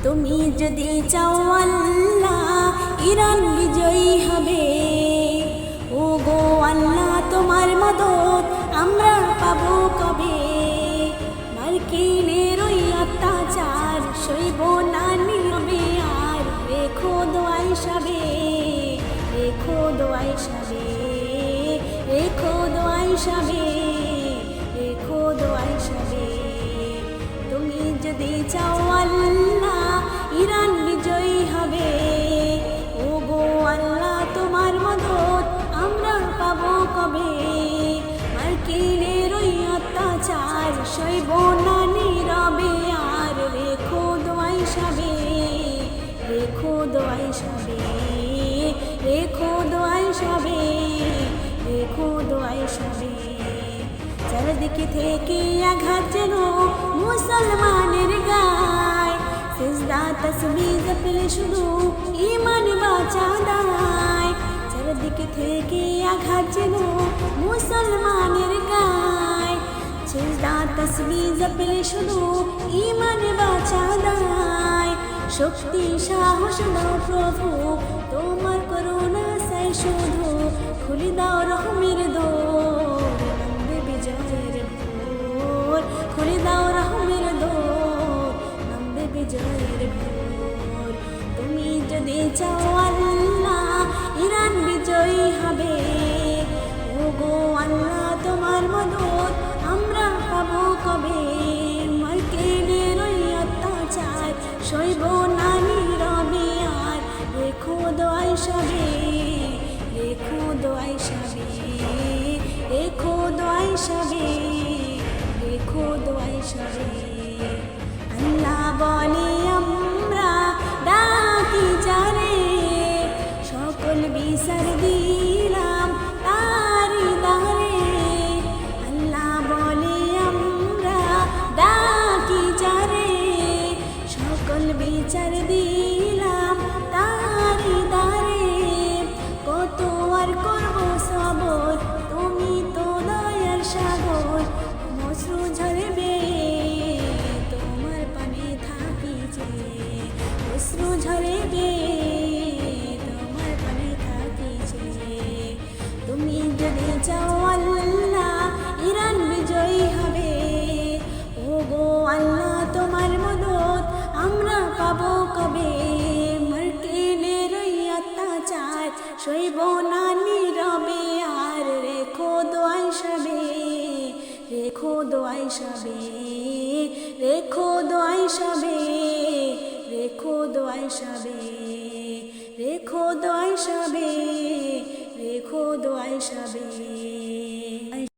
তুমি যদি চাও আল্লাহ ইরান বিজয়ী হবে। ও গো আল্লাহ তোমার মদত আমরা পাবো কবে। মার্কিনের ওই অত্যাচার সইব না নীরবে আর। রেখো দোয়াই সবে, রেখো দোয়াই সবে, রেখো দোয়াই সবে, রেখো দোয়াই সবে। তুমি যদি চাও আল্লাহ ইরান বিজয়ী হবে। ও গো আল্লাহ তোমার মদত আমরা পাবো কবে। মার্কিনের ওই অত্যাচার সইব না নীরবে আর। রেখো দোয়াই সবে, রেখো দোয়াই সবে, রেখো দোয়াই সবে, রেখো দোয়াই সবে। চারদিকে থেকে আঘাত যেন মুসলমানের গায়। সিজদা তাসবিহ জপলে শুধু ঈমান বাঁচা দায়। চারদিকে থেকে আঘাত যেন মুসলমানের গায়। সিজদা তাসবিহ জপলে শুধু ঈমান বাঁচা দায়। শক্তি সাহস দাও প্রভু তোমার করুণা চাই শুধু। খুলে দাও রহমের দোর নামবে বিজয়ের ভোর। খুলে দাও রহমের দোর নামবে বিজয়ের ভোর। তুমি যদি চাও আল্লাহ ইরান বিজয়ী হবে। ও গো আল্লাহ তোমার মদত আমরা পাবো কবে। মার্কিনের ওই অত্যাচার সইব না নীরবে আর। রেখো দোয়াই সবে, রেখো দোয়াই সবে, রেখো দোয়াই সবে, রেখো দোয়াই সবে। আল্লাহ বলে আমরা ডাকি যারে। সকল বিচার দিলাম তারি দ্বারে। আল্লাহ বলে আমরা ডাকি যারে। সকল বিচার দিলাম তারি দ্বারে। কত আর করব সবর তুমি তো দয়ার সাগর। মশ্রু ঝরবে তোমার পানে থাকি যে। মশ্রু ঝরবে তোমার পানে থাকি যে। তুমি যদি চাও আল্লাহ ইরান বিজয়ী হবে। ও গো আল্লাহ তোমার মদত আমরা পাবো কবে। মার্কিনের ওই অত্যাচার সইব না নীরবে আর। রেখো দোয়াই সবে, রেখো দোয়াই সবে, রেখো দোয়াই সবে, রেখো দোয়াই সবে, রেখো দোয়াই সবে, রেখো দোয়াই সবে।